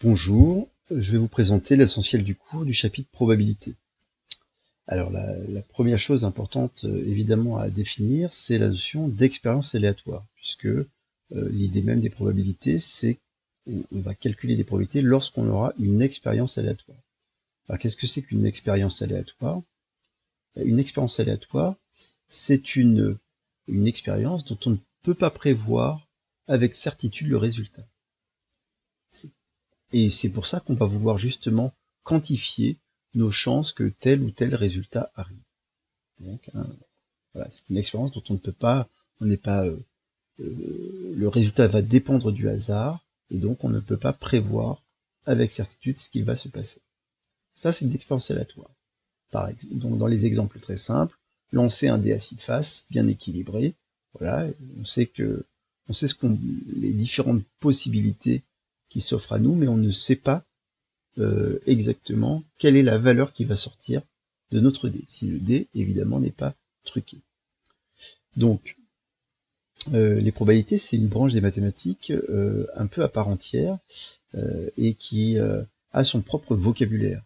Bonjour, je vais vous présenter l'essentiel du cours du chapitre probabilité. Alors la première chose importante évidemment à définir, c'est la notion d'expérience aléatoire, puisque l'idée même des probabilités, c'est qu'on va calculer des probabilités lorsqu'on aura une expérience aléatoire. Alors qu'est-ce que c'est qu'une expérience aléatoire? Une expérience aléatoire, c'est une expérience dont on ne peut pas prévoir avec certitude le résultat. Et c'est pour ça qu'on va vouloir justement quantifier nos chances que tel ou tel résultat arrive. Donc, voilà, c'est une expérience dont on ne peut pas, le résultat va dépendre du hasard, et donc on ne peut pas prévoir avec certitude ce qui va se passer. Ça, c'est une expérience aléatoire. Donc, dans les exemples très simples, lancer un dé à 6 faces, bien équilibré, voilà, on sait les différentes possibilités qui s'offrent à nous, mais on ne sait pas exactement quelle est la valeur qui va sortir de notre dé, si le dé, évidemment, n'est pas truqué. Donc, les probabilités, c'est une branche des mathématiques un peu à part entière et qui a son propre vocabulaire.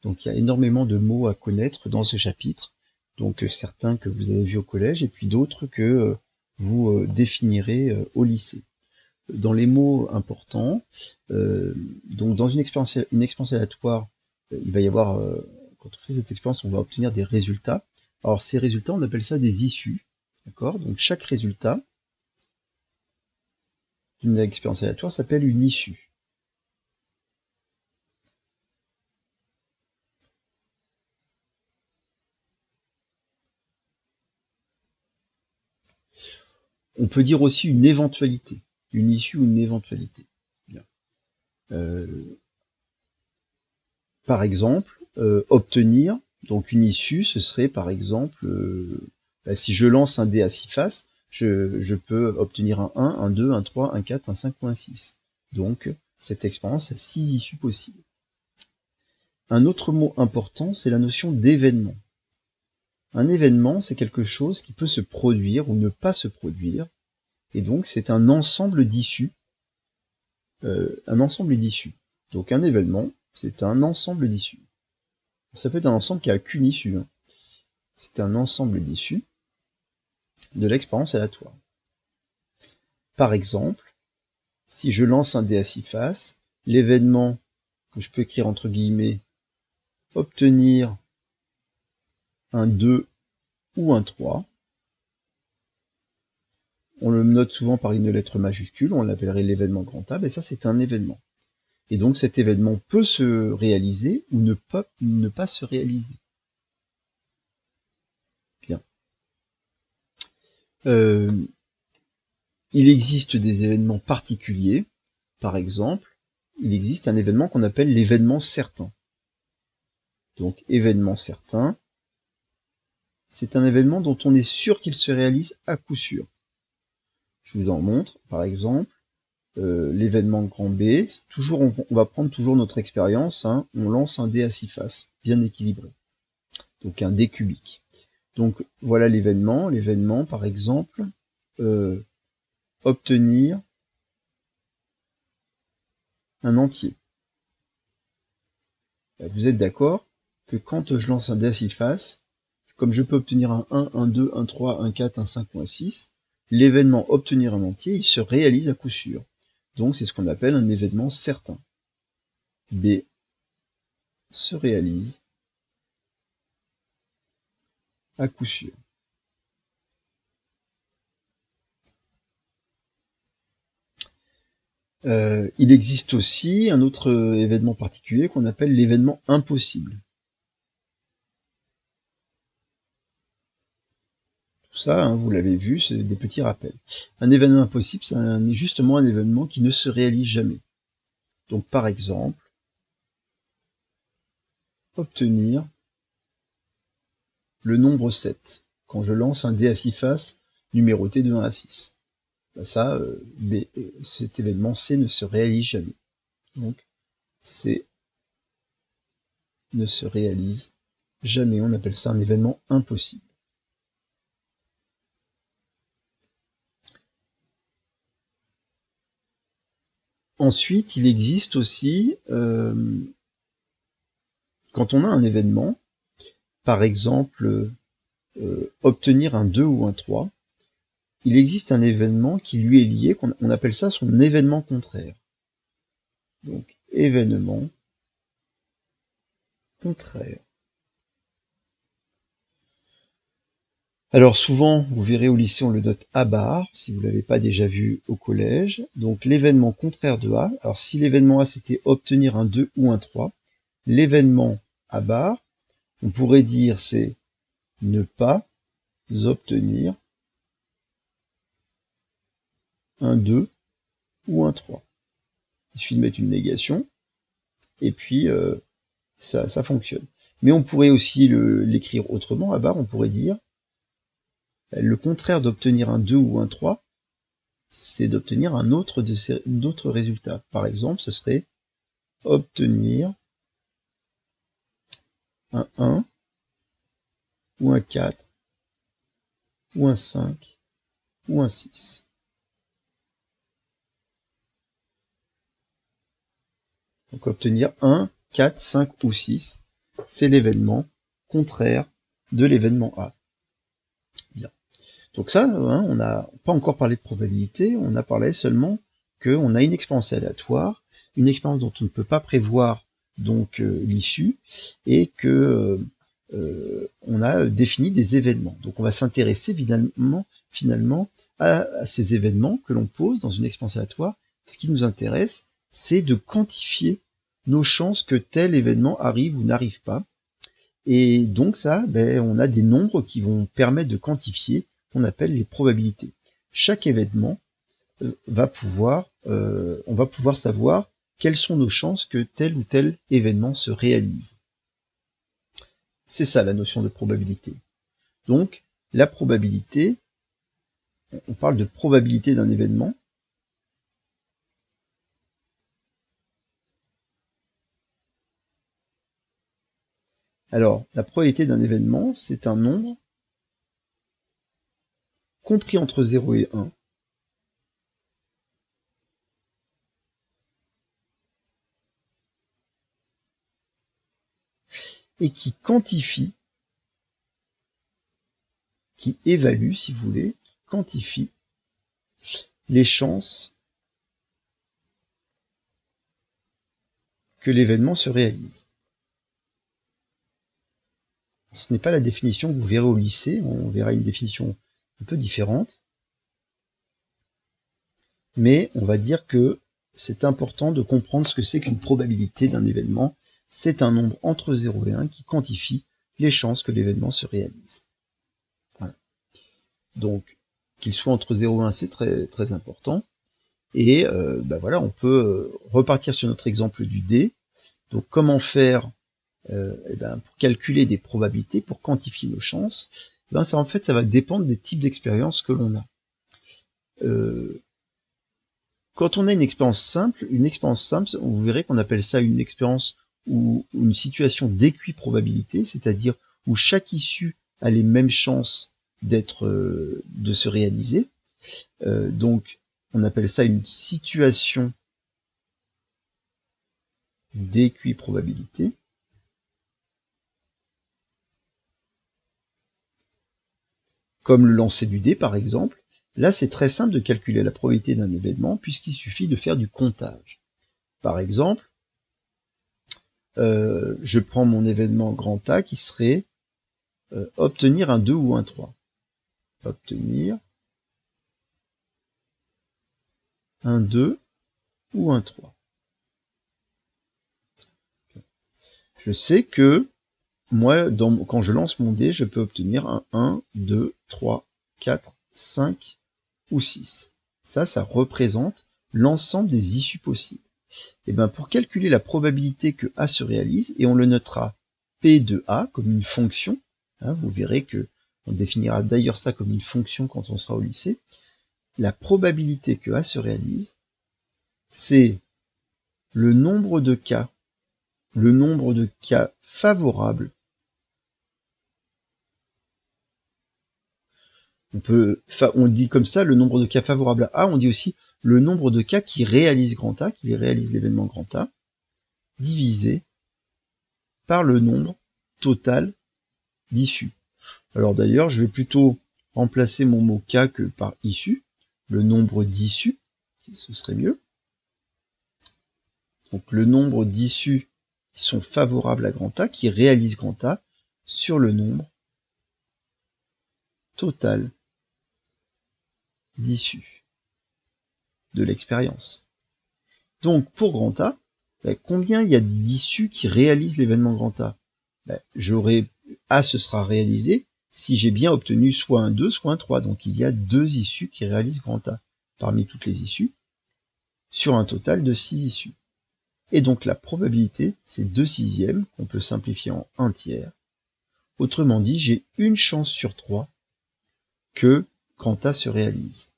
Donc, il y a énormément de mots à connaître dans ce chapitre, donc certains que vous avez vus au collège et puis d'autres que vous définirez au lycée. Dans les mots importants, donc dans une expérience aléatoire, il va y avoir, quand on fait cette expérience, on va obtenir des résultats. Alors ces résultats, on appelle ça des issues, d'accord? Donc chaque résultat d'une expérience aléatoire s'appelle une issue. On peut dire aussi une éventualité, une issue ou une éventualité. Bien. Par exemple, obtenir, donc une issue, ce serait par exemple, si je lance un dé à 6 faces, je peux obtenir un 1, un 2, un 3, un 4, un 5 ou un 6. Donc, cette expérience a 6 issues possibles. Un autre mot important, c'est la notion d'événement. Un événement, c'est quelque chose qui peut se produire ou ne pas se produire, et donc c'est un ensemble d'issues. Donc un événement, c'est un ensemble d'issues. Ça peut être un ensemble qui a qu'une issue. C'est un ensemble d'issues de l'expérience aléatoire. Par exemple, si je lance un dé à 6 faces, l'événement que je peux écrire entre guillemets obtenir un 2 ou un 3, on le note souvent par une lettre majuscule, on l'appellerait l'événement grand A, et ça c'est un événement. Et donc cet événement peut se réaliser ou ne pas se réaliser. Bien. Il existe des événements particuliers. Par exemple, il existe un événement qu'on appelle l'événement certain. Donc événement certain, c'est un événement dont on est sûr qu'il se réalise à coup sûr. Je vous en montre, par exemple, l'événement grand B, toujours, on va prendre toujours notre expérience, on lance un dé à 6 faces, bien équilibré. Donc un dé cubique. Donc voilà l'événement, par exemple, obtenir un entier. Vous êtes d'accord que quand je lance un dé à 6 faces, comme je peux obtenir un 1, un 2, un 3, un 4, un 5 ou un 6, l'événement obtenir un entier, il se réalise à coup sûr. Donc c'est ce qu'on appelle un événement certain. B se réalise à coup sûr. Il existe aussi un autre événement particulier qu'on appelle l'événement impossible. Tout ça, vous l'avez vu, c'est des petits rappels. Un événement impossible, c'est justement un événement qui ne se réalise jamais. Donc par exemple, obtenir le nombre 7, quand je lance un dé à 6 faces numéroté de 1 à 6. Ça, cet événement C ne se réalise jamais. Donc C ne se réalise jamais, on appelle ça un événement impossible. Ensuite, il existe aussi, quand on a un événement, par exemple, obtenir un 2 ou un 3, il existe un événement qui lui est lié, on appelle ça son événement contraire. Donc, événement contraire. Alors souvent, vous verrez au lycée, on le note A bar, si vous ne l'avez pas déjà vu au collège. Donc l'événement contraire de A, alors si l'événement A c'était obtenir un 2 ou un 3, l'événement A bar, on pourrait dire c'est ne pas obtenir un 2 ou un 3. Il suffit de mettre une négation, et puis ça fonctionne. Mais on pourrait aussi l'écrire autrement, A bar, on pourrait dire le contraire d'obtenir un 2 ou un 3, c'est d'obtenir un autre d'autres résultats. Par exemple, ce serait obtenir un 1, ou un 4, ou un 5, ou un 6. Donc obtenir 1, 4, 5 ou 6, c'est l'événement contraire de l'événement A. Bien. Donc ça, hein, on n'a pas encore parlé de probabilité, on a parlé seulement qu'on a une expérience aléatoire, une expérience dont on ne peut pas prévoir donc l'issue, et que on a défini des événements. Donc on va s'intéresser finalement à ces événements que l'on pose dans une expérience aléatoire. Ce qui nous intéresse, c'est de quantifier nos chances que tel événement arrive ou n'arrive pas. Et donc ça, on a des nombres qui vont permettre de quantifier, qu'on appelle les probabilités. Chaque événement on va pouvoir savoir quelles sont nos chances que tel ou tel événement se réalise. C'est ça la notion de probabilité. Donc, la probabilité, on parle de probabilité d'un événement. Alors, la probabilité d'un événement, c'est un nombre compris entre 0 et 1, et qui quantifie, qui évalue, si vous voulez, qui quantifie les chances que l'événement se réalise. Ce n'est pas la définition que vous verrez au lycée, on verra une définition un peu différente, mais on va dire que c'est important de comprendre ce que c'est qu'une probabilité d'un événement. C'est un nombre entre 0 et 1 qui quantifie les chances que l'événement se réalise. Voilà. Donc, qu'il soit entre 0 et 1, c'est très, très important. Et voilà, on peut repartir sur notre exemple du dé. Donc, comment faire pour calculer des probabilités, pour quantifier nos chances? Ça, en fait, ça va dépendre des types d'expériences que l'on a. Quand on a une expérience simple, vous verrez qu'on appelle ça une expérience ou une situation d'équiprobabilité, c'est-à-dire où chaque issue a les mêmes chances de se réaliser. Donc, on appelle ça une situation d'équiprobabilité. Comme le lancer du dé, par exemple. Là, c'est très simple de calculer la probabilité d'un événement, puisqu'il suffit de faire du comptage. Par exemple, je prends mon événement grand A qui serait obtenir un 2 ou un 3. Obtenir un 2 ou un 3. Je sais que moi, quand je lance mon dé, je peux obtenir un 1, 2, 3, 4, 5 ou 6. Ça représente l'ensemble des issues possibles. Et pour calculer la probabilité que A se réalise, et on le notera P de A comme une fonction, hein, vous verrez que on définira d'ailleurs ça comme une fonction quand on sera au lycée, la probabilité que A se réalise, c'est le nombre de cas favorables on dit comme ça le nombre de cas favorables à A, on dit aussi le nombre de cas qui réalisent grand A, qui réalisent l'événement grand A, divisé par le nombre total d'issues. Alors d'ailleurs, je vais plutôt remplacer mon mot cas que par issue, le nombre d'issues, ce serait mieux. Donc le nombre d'issues qui sont favorables à grand A, qui réalisent grand A, sur le nombre total d'issues de l'expérience. Donc pour grand A, combien il y a d'issues qui réalisent l'événement grand A? A se sera réalisé si j'ai bien obtenu soit un 2, soit un 3. Donc il y a 2 issues qui réalisent grand A parmi toutes les issues, sur un total de 6 issues. Et donc la probabilité, c'est 2/6, qu'on peut simplifier en 1/3. Autrement dit, j'ai une chance sur 3 que grand A se réalise.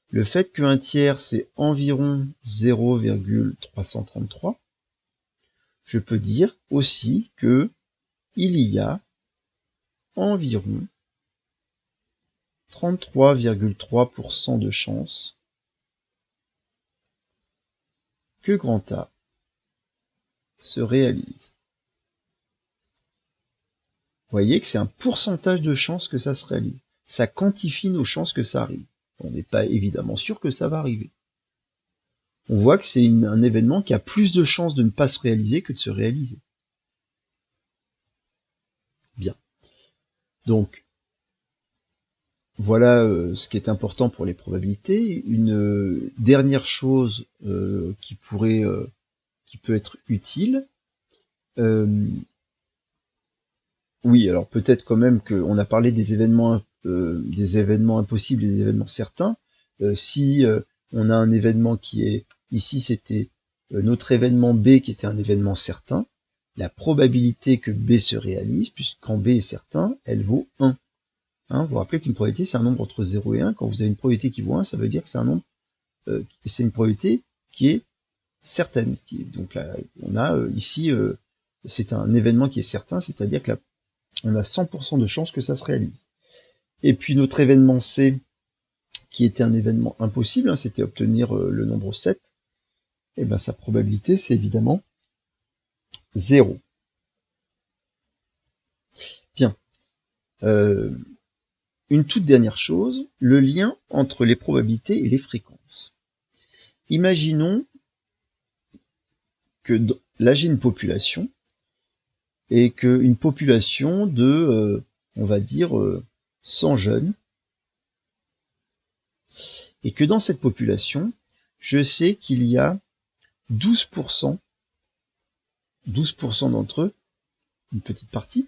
Le fait que 1/3, c'est environ 0,333, je peux dire aussi que il y a environ 33,3% de chances que grand A se réalise. Vous voyez que c'est un pourcentage de chances que ça se réalise. Ça quantifie nos chances que ça arrive. On n'est pas évidemment sûr que ça va arriver. On voit que c'est un événement qui a plus de chances de ne pas se réaliser que de se réaliser. Bien. Donc, voilà ce qui est important pour les probabilités. Une dernière chose qui peut être utile. Oui, alors peut-être quand même qu'on a parlé des événements impossibles et des événements certains. Si on a un événement qui est, ici c'était notre événement B qui était un événement certain, la probabilité que B se réalise, puisqu'en B est certain, elle vaut 1. Vous vous rappelez qu'une probabilité c'est un nombre entre 0 et 1. Quand vous avez une probabilité qui vaut 1, ça veut dire que c'est un nombre, c'est une probabilité qui est certaine. Donc là, on a ici, c'est un événement qui est certain, c'est-à-dire que on a 100% de chances que ça se réalise. Et puis notre événement C, qui était un événement impossible, c'était obtenir le nombre 7, et bien sa probabilité c'est évidemment 0. Bien. Une toute dernière chose, le lien entre les probabilités et les fréquences. Imaginons que là j'ai une population, et qu'une population de, on va dire, 100 jeunes, et que dans cette population, je sais qu'il y a 12% d'entre eux, une petite partie,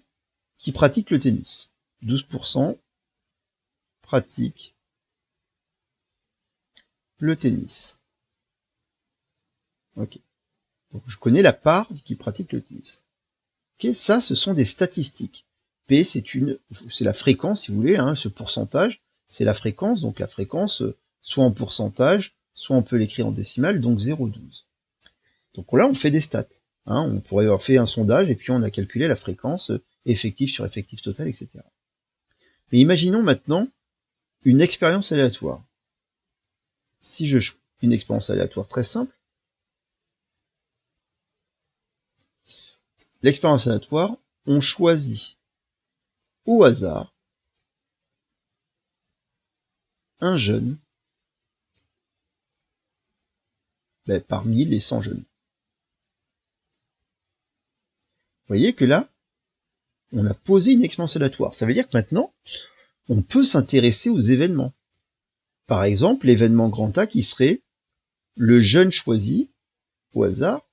qui pratiquent le tennis. 12% pratiquent le tennis. Ok. Donc je connais la part qui pratique le tennis. Ok, ça, ce sont des statistiques. P, c'est la fréquence, si vous voulez, ce pourcentage, c'est la fréquence. Donc la fréquence, soit en pourcentage, soit on peut l'écrire en décimale, donc 0,12. Donc là, on fait des stats. On pourrait avoir fait un sondage et puis on a calculé la fréquence effectif sur effectif total, etc. Mais imaginons maintenant une expérience aléatoire. Si je choisis une expérience aléatoire très simple, l'expérience aléatoire, on choisit au hasard un jeune parmi les 100 jeunes. Vous voyez que là, on a posé une expérience aléatoire. Ça veut dire que maintenant, on peut s'intéresser aux événements. Par exemple, l'événement grand A qui serait le jeune choisi, au hasard,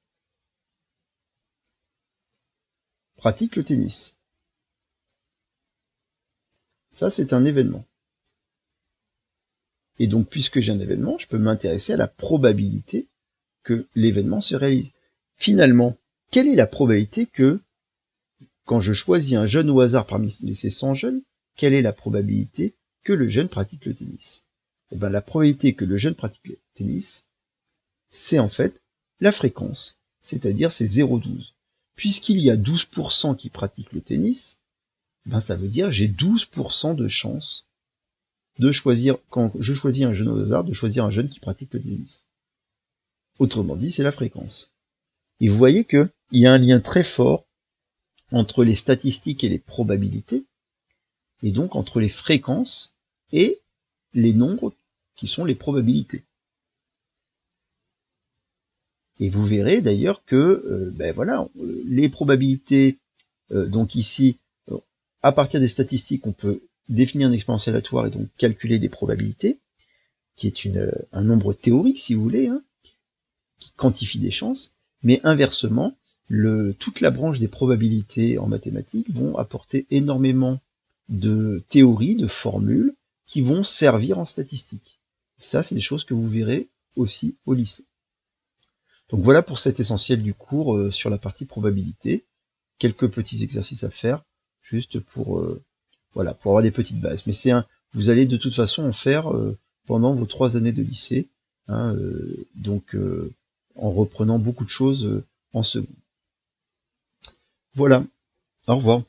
pratique le tennis. Ça, c'est un événement. Et donc, puisque j'ai un événement, je peux m'intéresser à la probabilité que l'événement se réalise. Finalement, quelle est la probabilité que, quand je choisis un jeune au hasard parmi ces 100 jeunes, quelle est la probabilité que le jeune pratique le tennis? Eh bien, la probabilité que le jeune pratique le tennis, c'est en fait la fréquence, c'est-à-dire c'est 0,12. Puisqu'il y a 12% qui pratiquent le tennis, ça veut dire j'ai 12% de chance de choisir, quand je choisis un jeune au hasard, de choisir un jeune qui pratique le tennis. Autrement dit, c'est la fréquence. Et vous voyez qu'il y a un lien très fort entre les statistiques et les probabilités, et donc entre les fréquences et les nombres qui sont les probabilités. Et vous verrez d'ailleurs que voilà, les probabilités, donc ici, à partir des statistiques, on peut définir une expérience aléatoire et donc calculer des probabilités, qui est un nombre théorique, si vous voulez, hein, qui quantifie des chances, mais inversement, toute la branche des probabilités en mathématiques vont apporter énormément de théories, de formules, qui vont servir en statistique. Ça, c'est des choses que vous verrez aussi au lycée. Donc voilà pour cet essentiel du cours sur la partie probabilité. Quelques petits exercices à faire, juste pour avoir des petites bases. Mais vous allez de toute façon en faire pendant vos 3 années de lycée, hein, en reprenant beaucoup de choses en seconde. Voilà, au revoir.